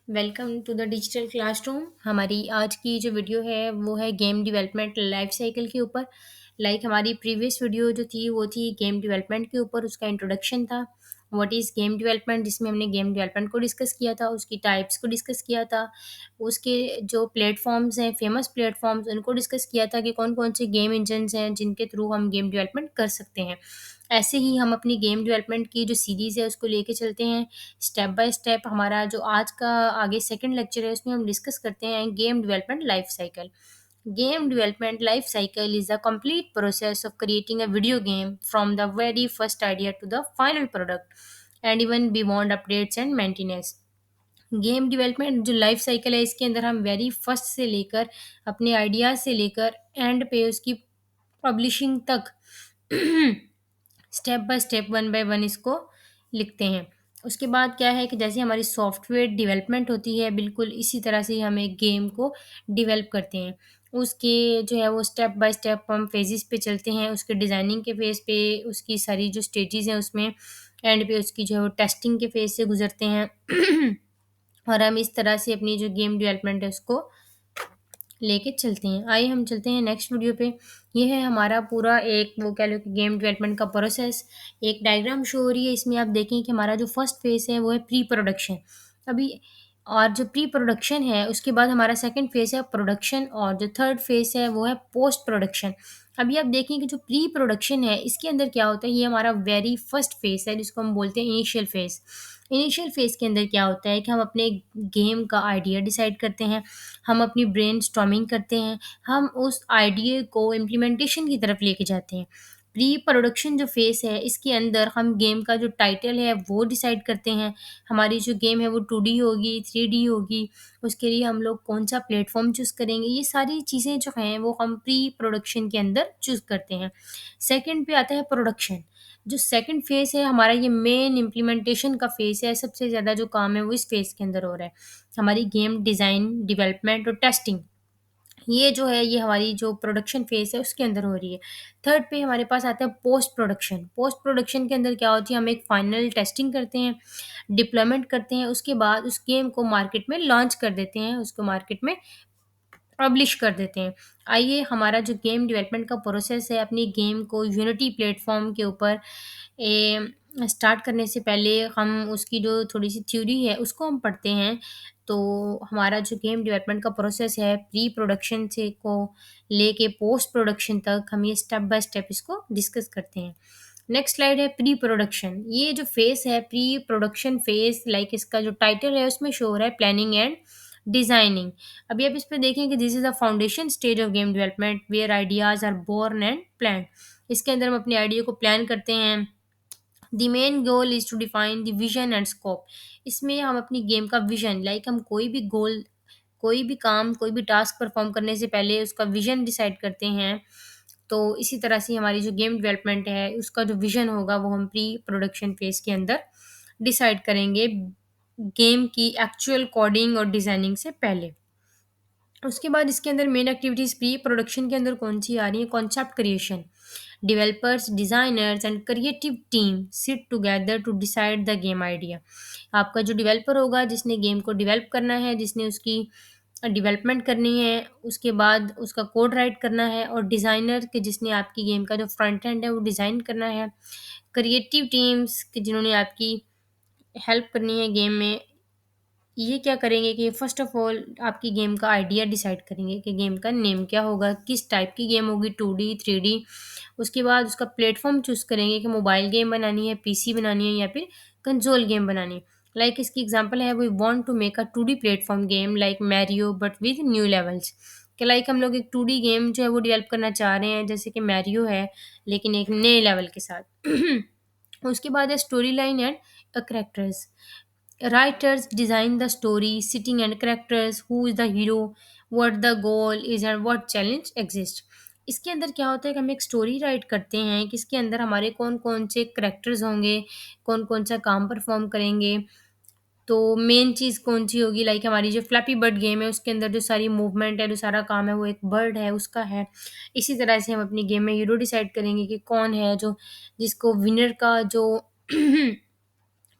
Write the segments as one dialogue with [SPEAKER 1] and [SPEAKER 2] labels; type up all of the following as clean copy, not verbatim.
[SPEAKER 1] Welcome to the digital classroom. हमारी आज की जो वीडियो है वो है गेम डेवलपमेंट लाइफ साइकिल के ऊपर। हमारी प्रीवियस वीडियो जो थी वो थी गेम डेवलपमेंट के ऊपर, उसका इंट्रोडक्शन था। व्हाट इज़ गेम डेवलपमेंट, जिसमें हमने गेम डेवलपमेंट को डिस्कस किया था, उसकी टाइप्स को डिस्कस किया था, उसके जो प्लेटफॉर्म्स हैं, फेमस प्लेटफॉर्म्स, उनको डिस्कस किया था कि कौन कौन से गेम इंजन्स हैं जिनके थ्रू हम गेम डेवलपमेंट कर सकते हैं। ऐसे ही हम अपनी गेम डेवलपमेंट की जो सीरीज़ है उसको लेके चलते हैं स्टेप बाय स्टेप। हमारा जो आज का आगे सेकंड लेक्चर है उसमें हम डिस्कस करते हैं game development life cycle. Game development life cycle is the complete process of creating a video game from the very first idea to the final product and even beyond updates and maintenance. Game development जो life cycle है इसके अंदर हम very first से लेकर अपने idea से लेकर एंड पे उसकी पब्लिशिंग तक step by step, one by one इसको लिखते हैं। उसके बाद क्या है कि जैसे हमारी सॉफ्टवेयर डेवलपमेंट होती है, बिल्कुल इसी तरह से हम एक गेम को डेवलप करते हैं। उसके जो है वो स्टेप बाय स्टेप हम फेजेस पे चलते हैं, उसके डिज़ाइनिंग के फेज़ पे, उसकी सारी जो स्टेजेस हैं उसमें, एंड पे उसकी जो है वो टेस्टिंग के फेज़ से गुज़रते हैं। और हम इस तरह से अपनी जो गेम डेवलपमेंट है उसको लेके चलते हैं। आइए हम चलते हैं नेक्स्ट वीडियो पे। ये है हमारा पूरा एक वो कह लो कि गेम डेवलपमेंट का प्रोसेस। एक डायग्राम शो हो रही है, इसमें आप देखें कि हमारा जो फर्स्ट फेज़ है वो है प्री प्रोडक्शन। अभी और जो प्री प्रोडक्शन है उसके बाद हमारा सेकंड फेज़ है प्रोडक्शन, और जो थर्ड फेज़ है वो है पोस्ट प्रोडक्शन। अभी आप देखें कि जो प्री प्रोडक्शन है इसके अंदर क्या होता है, ये हमारा वेरी फर्स्ट फेज़ है जिसको हम बोलते हैं इनिशियल फेज़। इनिशियल फेज़ के अंदर क्या होता है कि हम अपने गेम का आइडिया डिसाइड करते हैं, हम अपनी ब्रेनस्टॉर्मिंग करते हैं, हम उस आइडिया को इम्प्लीमेंटेशन की तरफ लेके जाते हैं। प्री प्रोडक्शन जो फ़ेज़ है इसके अंदर हम गेम का जो टाइटल है वो डिसाइड करते हैं। हमारी जो गेम है वो 2D होगी, 3D होगी, उसके लिए हम लोग कौन-सा प्लेटफ़ॉर्म चूज़ करेंगे, ये सारी चीज़ें जो हैं वो हम प्री प्रोडक्शन के अंदर चूज़ करते हैं। सेकंड पे आता है प्रोडक्शन। जो सेकंड फ़ेज़ है हमारा, ये मेन इम्प्लीमेंटेशन का फ़ेज़ है, सबसे ज़्यादा जो काम है वो इस फ़ेज़ के अंदर हो रहा है। हमारी गेम डिज़ाइन, डेवलपमेंट और टेस्टिंग, ये जो है ये हमारी जो प्रोडक्शन फ़ेज़ है उसके अंदर हो रही है। थर्ड पे हमारे पास आता है पोस्ट प्रोडक्शन। पोस्ट प्रोडक्शन के अंदर क्या होती है, हम एक फाइनल टेस्टिंग करते हैं, डिप्लॉयमेंट करते हैं, उसके बाद उस गेम को मार्केट में लॉन्च कर देते हैं, उसको मार्केट में पब्लिश कर देते हैं। आइए हमारा जो गेम डेवलपमेंट का प्रोसेस है, अपनी गेम को यूनिटी प्लेटफ़ॉर्म के ऊपर स्टार्ट करने से पहले हम उसकी जो थोड़ी-सी थ्योरी है उसको हम पढ़ते हैं। तो हमारा जो गेम डेवलपमेंट का प्रोसेस है प्री प्रोडक्शन से को लेके पोस्ट प्रोडक्शन तक, हम ये स्टेप बाय स्टेप इसको डिस्कस करते हैं। नेक्स्ट स्लाइड है प्री प्रोडक्शन। ये जो फ़ेज़ है प्री प्रोडक्शन फ़ेज़, इसका जो टाइटल है उसमें शो हो रहा है प्लानिंग एंड डिज़ाइनिंग। अभी आप इस पे देखें कि this is the foundation stage of game development where ideas are born and planned. इसके अंदर हम अपने आइडिया को प्लान करते हैं। The main goal is to define the vision and scope. इसमें हम अपनी गेम का विज़न, हम कोई भी गोल, कोई भी काम, कोई भी टास्क परफ़ॉर्म करने से पहले उसका विज़न डिसाइड करते हैं। तो इसी तरह से हमारी जो गेम डेवलपमेंट है उसका जो विज़न होगा वो हम प्री प्रोडक्शन फ़ेज़ के अंदर डिसाइड करेंगे, गेम की एक्चुअल कोडिंग और डिज़ाइनिंग से पहले। उसके बाद इसके अंदर मेन एक्टिविटीज़ प्री प्रोडक्शन के अंदर कौन-सी आ रही है, concept creation. Developers, designers and creative team sit together to decide the game idea. आपका जो डेवलपर होगा जिसने गेम को डेवलप करना है, जिसने उसकी डेवलपमेंट करनी है, उसके बाद उसका कोड राइट करना है, और डिज़ाइनर के जिसने आपकी गेम का जो फ्रंट एंड है वो डिज़ाइन करना है। क्रिएटिव टीम्स के जिन्होंने आपकी हेल्प करनी है गेम में, ये क्या करेंगे कि फर्स्ट ऑफ ऑल आपकी गेम का आइडिया डिसाइड करेंगे कि गेम का नेम क्या होगा, किस टाइप की गेम होगी, 2D, 3D। उसके बाद उसका प्लेटफ़ॉर्म चूज़ करेंगे कि मोबाइल गेम बनानी है, पीसी बनानी है या फिर कंसोल गेम बनानी है। इसकी एग्ज़ाम्पल है, we want to make a 2D platform game like Mario but with new levels. कि हम लोग एक 2D गेम जो है वो डेवलप करना चाह रहे हैं जैसे कि मैरियो है, लेकिन एक नए लेवल के साथ। उसके बाद है story line and characters. Writers design the story, setting and characters, who is the hero, what the goal is and what challenge exists। इसके अंदर क्या होता है कि हम एक स्टोरी राइट करते हैं कि इसके अंदर हमारे कौन-कौन से कैरेक्टर्स होंगे, कौन-कौन सा काम परफ़ॉर्म करेंगे। तो मेन चीज़ कौन-सी होगी, हमारी जो फ्लैपी बर्ड गेम है उसके अंदर जो सारी मूवमेंट है, जो सारा काम है वो एक बर्ड है उसका है। इसी तरह से हम अपनी गेम में हीरो डिसाइड करेंगे कि कौन है जो जिसको विनर का जो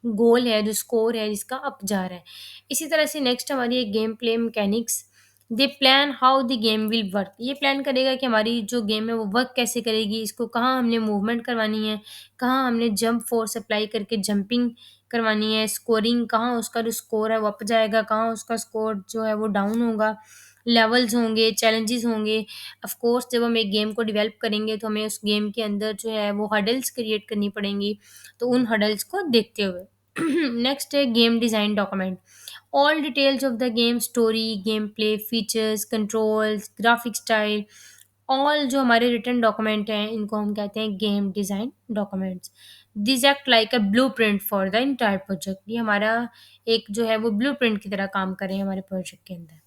[SPEAKER 1] गोल है, जो स्कोर है जिसका अप जा रहा है। इसी तरह से नेक्स्ट हमारी है game play mechanics. They plan how the game will work. ये प्लान करेगा कि हमारी जो गेम है वो वर्क कैसे करेगी, इसको कहाँ हमने मूवमेंट करवानी है, कहाँ हमने जंप फोर्स अप्लाई करके जंपिंग करवानी है, स्कोरिंग कहाँ उसका जो स्कोर है वो अप जाएगा, कहाँ उसका स्कोर जो है वो डाउन होगा, लेवल्स होंगे, चैलेंजेस होंगे। ऑफ कोर्स जब हम एक गेम को डेवलप करेंगे तो हमें उस गेम के अंदर जो है वो हर्डल्स क्रिएट करनी पड़ेंगी, तो उन हर्डल्स को देखते हुए नेक्स्ट है game design document. All details of the game story, game play features, controls, graphic style, all जो हमारे रिटन डॉक्यूमेंट हैं इनको हम कहते हैं game design documents. This act like a blueprint for the entire project. ये हमारा एक जो है वो ब्लूप्रिंट की तरह काम कर रहे हैं हमारे प्रोजेक्ट के अंदर।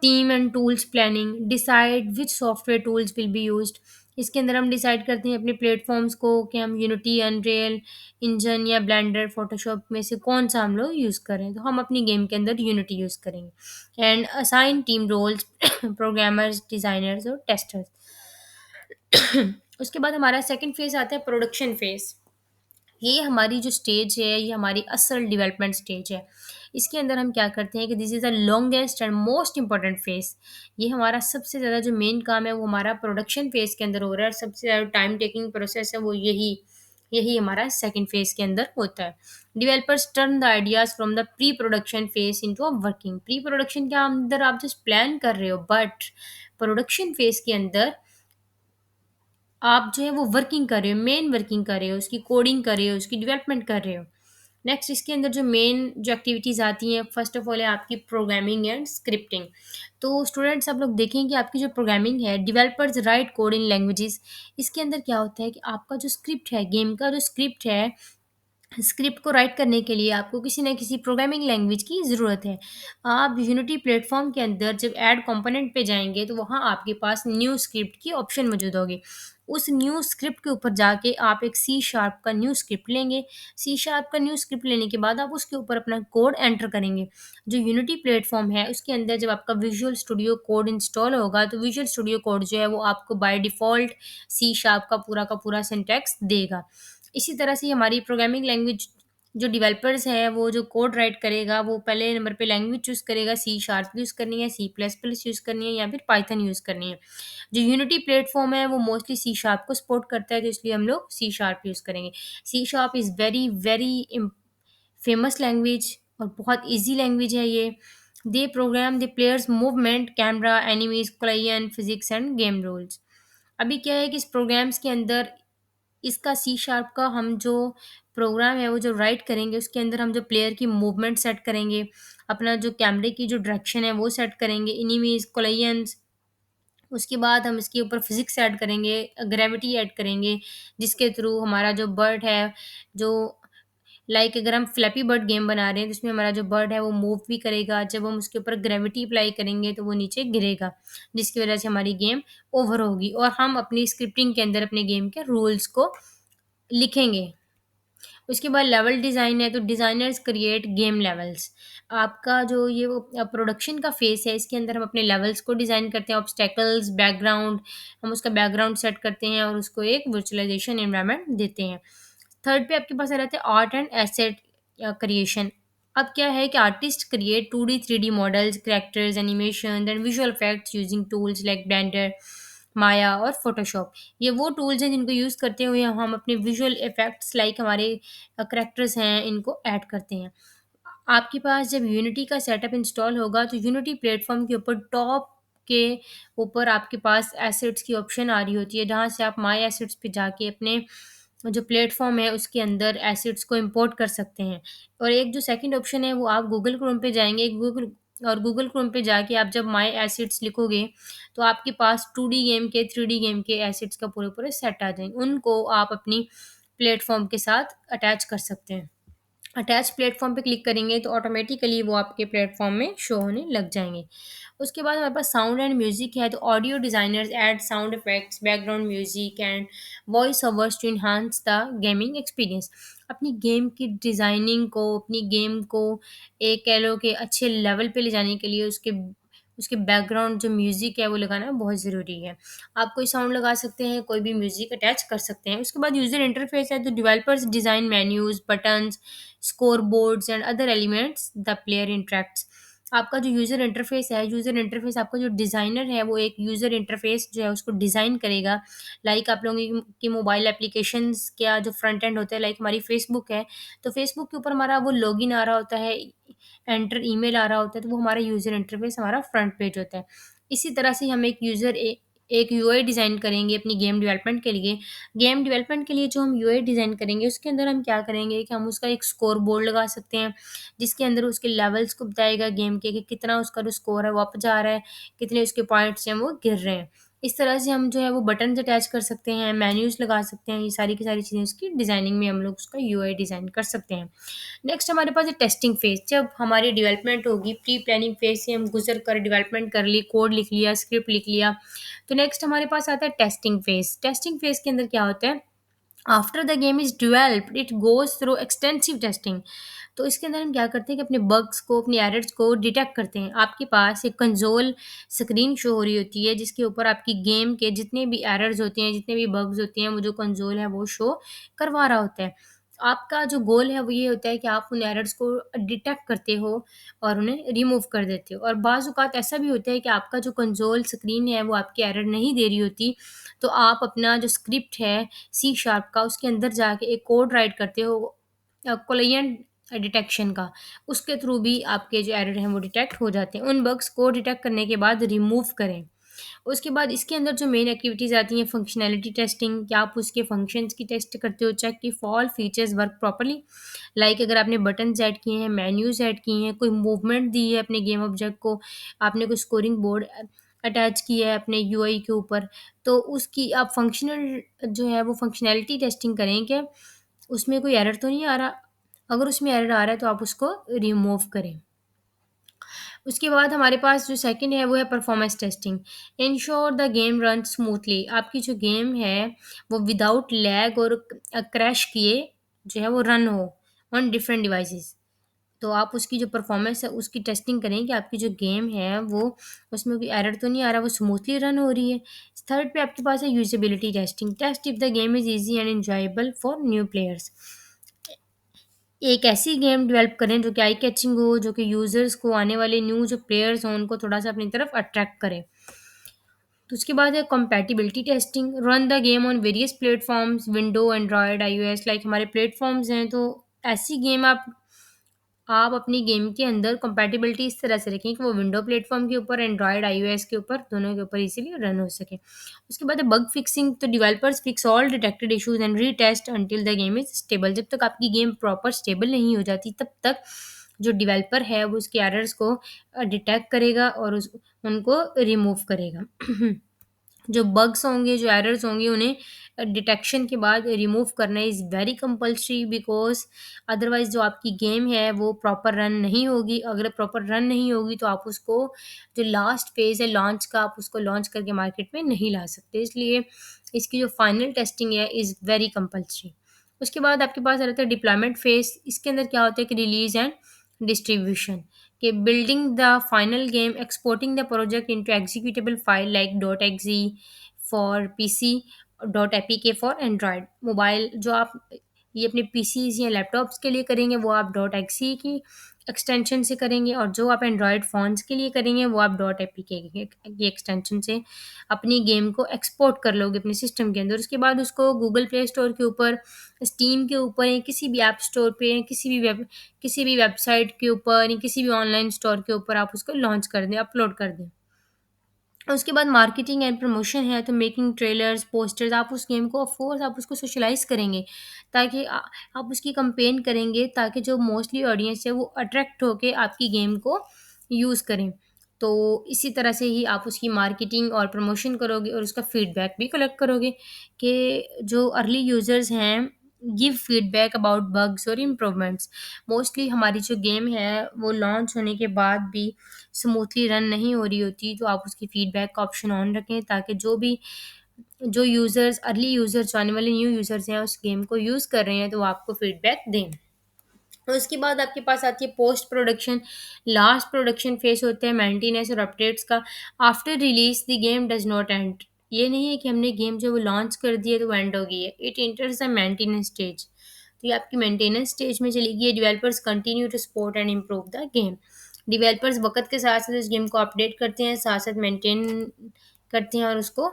[SPEAKER 1] Team and tools planning, decide which software tools will be used. इसके अंदर हम डिसाइड करते हैं अपने प्लेटफॉर्म्स को कि हम यूनिटी, अनरियल इंजन या ब्लेंडर, फोटोशॉप में से कौन सा हम लोग यूज़ करें, तो हम अपनी गेम के अंदर यूनिटी यूज़ करेंगे। And assign team roles programmers, designers और टेस्टर्स। उसके बाद हमारा सेकंड फेज़ आता है प्रोडक्शन फेज़। ये हमारी जो स्टेज है, ये हमारी असल डेवलपमेंट स्टेज है। इसके अंदर हम क्या करते हैं कि this is the longest and most important phase. ये हमारा सबसे ज़्यादा जो मेन काम है वो हमारा प्रोडक्शन फेज़ के अंदर हो रहा है, और सबसे ज़्यादा टाइम टेकिंग प्रोसेस है वो यही यही हमारा सेकंड फेज़ के अंदर होता है। Developers turn the ideas from the pre production phase into a working. Pre production के अंदर आप जस्ट प्लान कर रहे हो, बट प्रोडक्शन फेज़ के अंदर आप जो है वो वर्किंग कर रहे हो, मेन वर्किंग कर रहे हो, उसकी कोडिंग कर रहे हो, उसकी डेवलपमेंट कर रहे हो। नेक्स्ट इसके अंदर जो मेन जो एक्टिविटीज़ आती हैं, फर्स्ट ऑफ ऑल है आपकी प्रोग्रामिंग एंड स्क्रिप्टिंग। तो स्टूडेंट्स आप लोग देखें कि आपकी जो प्रोग्रामिंग है, डेवलपर्स राइट कोड इन लैंग्वेजेस। इसके अंदर क्या होता है कि आपका जो स्क्रिप्ट है, गेम का जो स्क्रिप्ट है, स्क्रिप्ट को राइट करने के लिए आपको किसी न किसी प्रोग्रामिंग लैंग्वेज की ज़रूरत है। आप यूनिटी प्लेटफ़ॉर्म के अंदर जब ऐड कंपोनेंट पे जाएँगे तो वहाँ आपके पास न्यू स्क्रिप्ट की ऑप्शन मौजूद होगी। उस न्यू स्क्रिप्ट के ऊपर जाके आप एक सी शार्प का न्यू स्क्रिप्ट लेंगे। सी शार्प का न्यू स्क्रिप्ट लेने के बाद आप उसके ऊपर अपना कोड एंटर करेंगे। जो यूनिटी प्लेटफ़ॉर्म है उसके अंदर जब आपका विजुअल स्टूडियो कोड इंस्टॉल होगा तो विजुअल स्टूडियो कोड जो है वो आपको बाय डिफ़ॉल्ट सी शार्प का पूरा सिंटैक्स देगा। इसी तरह से हमारी प्रोग्रामिंग लैंग्वेज जो डेवलपर्स है वो जो कोड राइट करेगा वो पहले नंबर पे लैंग्वेज चूज़ करेगा, सी शार्प यूज़ करनी है, सी प्लस प्लस यूज़ करनी है या फिर पाइथन यूज़ करनी है। जो यूनिटी प्लेटफ़ॉर्म है वो मोस्टली सी शार्प को सपोर्ट करता है, तो इसलिए हम लोग सी शार्प यूज़ करेंगे। C sharp is very very famous language और बहुत ईज़ी लैंग्वेज है ये। They program the players movement, camera, enemies, client, physics and game rules. अभी क्या है कि इस प्रोग्राम्स के अंदर इसका सी शार्प का हम जो प्रोग्राम है वो जो राइट करेंगे उसके अंदर हम जो प्लेयर की मूवमेंट सेट करेंगे, अपना जो कैमरे की जो डायरेक्शन है वो सेट करेंगे, एनिमीज़, कोलिजन्स, उसके बाद हम इसके ऊपर फिज़िक्स ऐड करेंगे, ग्रेविटी ऐड करेंगे, जिसके थ्रू हमारा जो बर्ड है, जो लाइक अगर हम फ्लैपी बर्ड गेम बना रहे हैं तो उसमें हमारा जो बर्ड है वो मूव भी करेगा, जब हम उसके ऊपर ग्रेविटी अप्लाई करेंगे तो वो नीचे गिरेगा, जिसकी वजह से हमारी गेम ओवर होगी और हम अपनी स्क्रिप्टिंग के अंदर अपने गेम के रूल्स को लिखेंगे। उसके बाद लेवल डिज़ाइन है तो डिज़ाइनर्स क्रिएट गेम लेवल्स। आपका जो ये वो प्रोडक्शन का फ़ेज़ है इसके अंदर हम अपने लेवल्स को डिज़ाइन करते हैं, ऑब्स्टैकल्स, बैकग्राउंड, हम उसका बैकग्राउंड सेट करते हैं और उसको एक वर्चुअलाइज़ेशन एनवायरनमेंट देते हैं। थर्ड पे आपके पास आ जाता है आर्ट एंड एसेट क्रिएशन। अब क्या है कि artist create 2D 3D models, characters, animation and visual effects using tools like Blender, Maya और फोटोशॉप। ये वो टूल्स हैं जिनको यूज़ करते हुए हम अपने विजुअल इफेक्ट्स लाइक हमारे कैरेक्टर्स हैं इनको ऐड करते हैं। आपके पास जब यूनिटी का सेटअप इंस्टॉल होगा तो यूनिटी प्लेटफ़ॉर्म के ऊपर टॉप के ऊपर आपके पास एसेट्स की ऑप्शन आ रही होती है, जहाँ से आप माय एसेट्स पे जाके अपने जो प्लेटफ़ॉर्म है उसके अंदर एसेट्स को इम्पोर्ट कर सकते हैं। और एक जो सेकंड ऑप्शन है वो आप गूगल क्रोम पे जाएँगे, गूगल क्रोम पे जाके आप जब माय एसेट्स लिखोगे तो आपके पास 2D गेम के, 3D गेम के एसेट्स का पूरे-पूरे सेट आ जाएँगे। उनको आप अपनी प्लेटफ़ॉर्म के साथ अटैच कर सकते हैं। अटैच प्लेटफ़ॉर्म पे क्लिक करेंगे तो ऑटोमेटिकली वो आपके प्लेटफ़ॉर्म में शो होने लग जाएँगे। उसके बाद हमारे पास साउंड एंड म्यूज़िक है तो audio designers add sound effects, background music and voice overs to enhance the gaming experience. अपनी गेम की डिज़ाइनिंग को, अपनी गेम को एक कह लो कि अच्छे लेवल पे ले जाने के लिए उसके बैकग्राउंड जो म्यूज़िक है वो लगाना बहुत ज़रूरी है। आप कोई साउंड लगा सकते हैं, कोई भी म्यूज़िक अटैच कर सकते हैं। उसके बाद यूज़र इंटरफेस है, तो developers design menus, buttons, score boards and other elements the player interacts. आपका जो यूज़र इंटरफेस है, यूज़र इंटरफेस आपका जो डिज़ाइनर है वो एक यूज़र इंटरफेस जो है उसको डिज़ाइन करेगा। लाइक आप लोगों की मोबाइल एप्लीकेशंस का जो फ्रंट एंड होता है, लाइक हमारी फेसबुक है, तो फेसबुक के ऊपर हमारा वो लॉगिन आ रहा होता है, एंटर ईमेल आ रहा होता है, तो वो हमारा यूज़र इंटरफेस हमारा फ्रंट पेज होता है। इसी तरह से हम एक यूआई डिज़ाइन करेंगे अपनी गेम डेवलपमेंट के लिए। गेम डेवलपमेंट के लिए जो हम यूआई डिज़ाइन करेंगे उसके अंदर हम क्या करेंगे कि हम उसका एक स्कोर बोर्ड लगा सकते हैं, जिसके अंदर उसके लेवल्स को बताएगा गेम के कि कितना उसका जो स्कोर है वो अप जा रहा है, कितने उसके पॉइंट्स हैं वो गिर रहे हैं। इस तरह से हम जो है वो बटन्स अटैच कर सकते हैं, मेन्यूज़ लगा सकते हैं, ये सारी की सारी चीज़ें उसकी डिज़ाइनिंग में हम लोग उसका यूआई डिज़ाइन कर सकते हैं। नेक्स्ट हमारे पास है टेस्टिंग फेज़। जब हमारी डेवलपमेंट होगी, प्री प्लानिंग फेज़ से हम गुज़र कर डेवलपमेंट कर ली, कोड लिख लिया, स्क्रिप्ट लिख लिया, तो नेक्स्ट हमारे पास आता है टेस्टिंग फेज़। टेस्टिंग फेज़ के अंदर क्या होता है, after the game is developed it goes through extensive testing. तो इसके अंदर हम क्या करते हैं कि अपने बग्स को, अपनी एरर्स को डिटेक्ट करते हैं। आपके पास एक कंसोल स्क्रीन शो हो रही होती है, जिसके ऊपर आपकी गेम के जितने भी एरर्स होते हैं, जितने भी बग्स होते हैं, वो जो कंसोल है वो शो करवा रहा होता है। आपका जो गोल है वो ये होता है कि आप उन एरर्स को डिटेक्ट करते हो और उन्हें रिमूव कर देते हो। और बाज़ औक़ात ऐसा भी होता है कि आपका जो कंसोल स्क्रीन है वो आपकी एरर नहीं दे रही होती, तो आप अपना जो स्क्रिप्ट है सी शार्प का, उसके अंदर जाके एक कोड राइट करते हो कोलियन डिटेक्शन का। उसके थ्रू भी आपके जो एरर हैं वो डिटेक्ट हो जाते हैं। उन बग्स को डिटेक्ट करने के बाद रिमूव करें। उसके बाद इसके अंदर जो मेन एक्टिविटीज़ आती हैं, फंक्शनैलिटी टेस्टिंग, क्या आप उसके फंक्शंस की टेस्ट करते हो, चेक कि all features work properly. Like अगर आपने बटन्स ऐड किए हैं, मेन्यूज़ ऐड किए हैं, कोई मूवमेंट दी है अपने गेम ऑब्जेक्ट को, आपने कोई स्कोरिंग बोर्ड अटैच किया है अपने यूआई के ऊपर, तो उसकी आप फंक्शनल जो है वो फंक्शनैलिटी टेस्टिंग करें कि उसमें कोई एरर तो नहीं आ रहा। अगर उसमें एरर आ रहा है तो आप उसको रिमूव करें। उसके बाद हमारे पास जो सेकंड है वो है performance testing. Ensure the game run smoothly. आपकी जो गेम है वो विदाउट लैग और क्रैश किए जो है वो रन हो ऑन डिफरेंट डिवाइसेस। तो आप उसकी जो परफॉर्मेंस है उसकी टेस्टिंग करें कि आपकी जो गेम है वो उसमें कोई एरर तो नहीं आ रहा, वो स्मूथली रन हो रही है। थर्ड पे आपके पास है usability testing. Test if the game is easy and enjoyable for new players. एक ऐसी गेम डेवलप करें जो कि आई कैचिंग हो, जो कि यूज़र्स को, आने वाले न्यू जो प्लेयर्स हों उनको थोड़ा-सा अपनी तरफ अट्रैक्ट करे। तो उसके बाद है compatibility testing. Run the game on various platforms, window, Android, iOS. Like हमारे प्लेटफ़ॉर्म्स हैं तो ऐसी गेम आप अपनी गेम के अंदर कंपैटिबिलिटी इस तरह से रखें कि वो विंडो प्लेटफ़ॉर्म के ऊपर, एंड्रॉयड, आईओएस के ऊपर, दोनों के ऊपर इज़िली रन हो सके। उसके बाद है बग फिक्सिंग। तो developers fix all detected issues and retest until the game is stable. जब तक आपकी गेम प्रॉपर स्टेबल नहीं हो जाती, तब तक जो डेवलपर है वो उसके एरर्स को डिटेक्ट करेगा और उनको रिमूव करेगा। जो बग्स होंगे, जो एरर्स होंगे, उन्हें डिटेक्शन के बाद रिमूव करना is very compulsory, because otherwise जो आपकी गेम है वो प्रॉपर रन नहीं होगी। अगर प्रॉपर रन नहीं होगी तो आप उसको जो लास्ट फ़ेज़ है लॉन्च का, आप उसको लॉन्च करके मार्केट में नहीं ला सकते। इसलिए इसकी जो फाइनल टेस्टिंग है इज़ वेरी कंपल्सरी। उसके बाद आपके पास रहता है डिप्लॉयमेंट फ़ेज़। इसके अंदर क्या होता है कि रिलीज़ एंड डिस्ट्रीब्यूशन, कि building the final game, exporting the project into executable file like .exe for PC, .apk for Android। Mobile जो आप ये अपने पीसीज़ या लैपटॉप्स के लिए करेंगे वो आप .exe की एक्सटेंशन से करेंगे, और जो आप एंड्रॉयड फ़ोन्स के लिए करेंगे वो आप .apk की एक्सटेंशन से अपनी गेम को एक्सपोर्ट कर लोगे अपने सिस्टम के अंदर। उसके बाद उसको गूगल प्ले स्टोर के ऊपर, स्टीम के ऊपर या किसी भी ऐप स्टोर पे या किसी भी वेबसाइट के ऊपर या किसी भी ऑनलाइन स्टोर के ऊपर आप उसको लॉन्च कर दें, अपलोड कर दें। उसके बाद मार्केटिंग एंड प्रमोशन है, तो मेकिंग ट्रेलर्स, पोस्टर्स, आप उस गेम को ऑफ कोर्स आप उसको सोशलाइज़ करेंगे, ताकि आप उसकी कैम्पेन करेंगे ताकि जो मोस्टली ऑडियंस है वो अट्रैक्ट होके आपकी गेम को यूज़ करें। तो इसी तरह से ही आप उसकी मार्केटिंग और प्रमोशन करोगे और उसका फीडबैक भी कलेक्ट करोगे कि जो अर्ली यूज़र्स हैं गिव फीडबैक अबाउट बग्स और इम्प्रूवमेंट्स। मोस्टली हमारी जो गेम है वो लॉन्च होने के बाद भी स्मूथली रन नहीं हो रही होती, तो आप उसकी फीडबैक का ऑप्शन ऑन रखें ताकि जो यूज़र्स, अर्ली यूज़र्स, जो आने वाले न्यू यूज़र्स हैं उस गेम को यूज़ कर रहे हैं तो वो आपको फीडबैक दें। और उसके बाद आपके पास आती है post production. Last production face होता है मेंटेनेंस और अपडेट्स का। After release the game does not and. ये नहीं है कि हमने गेम जो वो लॉन्च कर दिया तो वो एंड हो गई है, it enters the maintenance stage. तो ये आपकी मेंटेनेंस स्टेज में चली गई है। Developers continue to support and improve the game. Developers वक्त के साथ साथ इस गेम को अपडेट करते हैं, साथ साथ मेंटेन करते हैं और उसको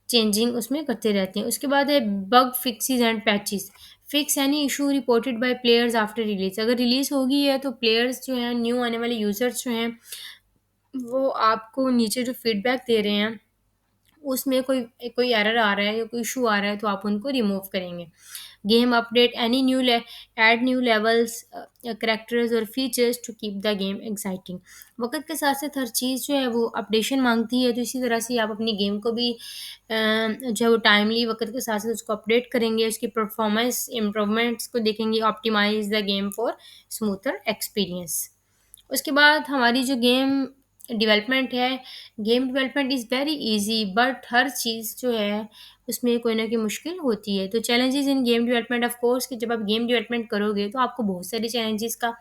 [SPEAKER 1] चेंजिंग उसमें करते रहते हैं। उसके बाद है bug fixes and patches. Fix any issue reported by players after release. अगर रिलीज होगी है तो प्लेयर्स जो हैं, न्यू आने वाले यूजर्स जो हैं, वो आपको नीचे जो फीडबैक दे रहे हैं उसमें कोई कोई एरर आ रहा है या कोई इशू आ रहा है तो आप उनको रिमूव करेंगे। Game update any new add new levels, characters और features to keep the game exciting. वक्त के साथ साथ हर चीज़ जो है वो अपडेशन मांगती है, तो इसी तरह से आप अपनी गेम को भी जो है वो टाइमली वक्त के साथ साथ उसको अपडेट करेंगे, उसकी परफॉर्मेंस इम्प्रूवमेंट्स को देखेंगे, optimise the game for smoother experience. उसके बाद हमारी जो डेवलपमेंट है game development is very easy, but हर चीज़ जो है उसमें कोई ना कोई मुश्किल होती है। तो challenges in game development of course कि जब आप गेम डेवलपमेंट करोगे तो आपको बहुत सारे चैलेंजेस का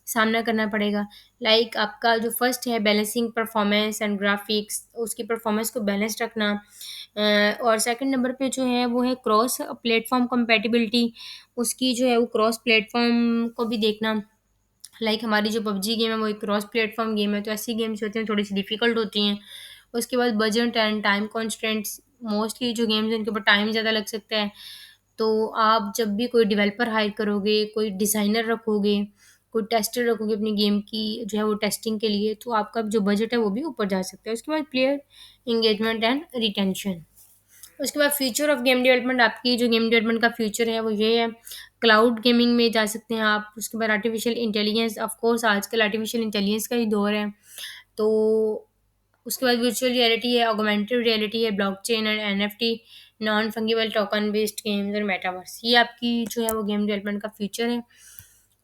[SPEAKER 1] सामना करना पड़ेगा। लाइक आपका जो फर्स्ट है बैलेंसिंग परफॉर्मेंस एंड ग्राफिक्स, उसकी परफॉर्मेंस को बैलेंस रखना। और सेकंड नंबर पे जो है वो है क्रॉस प्लेटफॉर्म कंपेटिबिलिटी, उसकी जो है वो क्रॉस प्लेटफॉर्म को भी देखना। लाइक हमारी जो पबजी गेम है वो एक क्रॉस प्लेटफॉर्म गेम है, तो ऐसी गेम्स होती हैं थोड़ी सी डिफिकल्ट होती हैं। उसके बाद budget and time constants. Mostly जो गेम्स हैं उनके ऊपर टाइम ज़्यादा लग सकता है। तो आप जब भी कोई डेवलपर हायर करोगे, कोई डिज़ाइनर रखोगे, कोई टेस्टर रखोगे अपनी गेम की जो है वो टेस्टिंग के लिए, तो आपका जो बजट है वो भी ऊपर जा सकता है। उसके बाद प्लेयर इंगेजमेंट एंड रिटेंशन। उसके बाद फ्यूचर ऑफ गेम डेवलपमेंट, आपकी जो गेम डेवलपमेंट का फ्यूचर है वो ये है। क्लाउड गेमिंग में जा सकते हैं आप। उसके बाद आर्टिफिशियल इंटेलिजेंस, ऑफ कोर्स आजकल आर्टिफिशियल इंटेलिजेंस का ही दौर है। तो उसके बाद वर्चुअल रियलिटी है, ऑगमेंटेड रियलिटी है, blockchain and NFT, non fungible token based games और मेटावर्स। ये आपकी जो है वो गेम डेवलपमेंट का फ्यूचर है।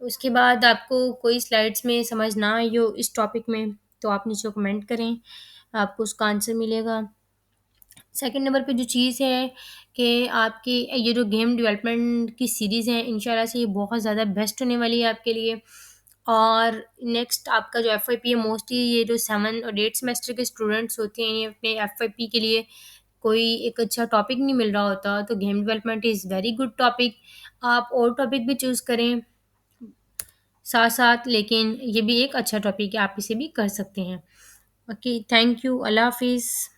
[SPEAKER 1] उसके बाद आपको कोई स्लाइड्स में समझ ना आई हो इस टॉपिक में तो आप नीचे कमेंट करें, आपको उसका आंसर मिलेगा। सेकंड नंबर पे जो चीज़ है कि आपकी ये जो गेम डेवलपमेंट की सीरीज़ है इंशाल्लाह से ये बहुत ज़्यादा बेस्ट होने वाली है आपके लिए। और नेक्स्ट आपका जो एफवाईपी है, मोस्टली ये जो 7 और 8 सेमेस्टर के स्टूडेंट्स होते हैं ये अपने एफवाईपी के लिए कोई एक अच्छा टॉपिक नहीं मिल रहा होता, तो game development is very good topic. आप और टॉपिक भी चूज़ करें साथ साथ, लेकिन ये भी एक अच्छा टॉपिक है, आप इसे भी कर सकते हैं। ओके, थैंक यू, अल्लाह हाफिज़।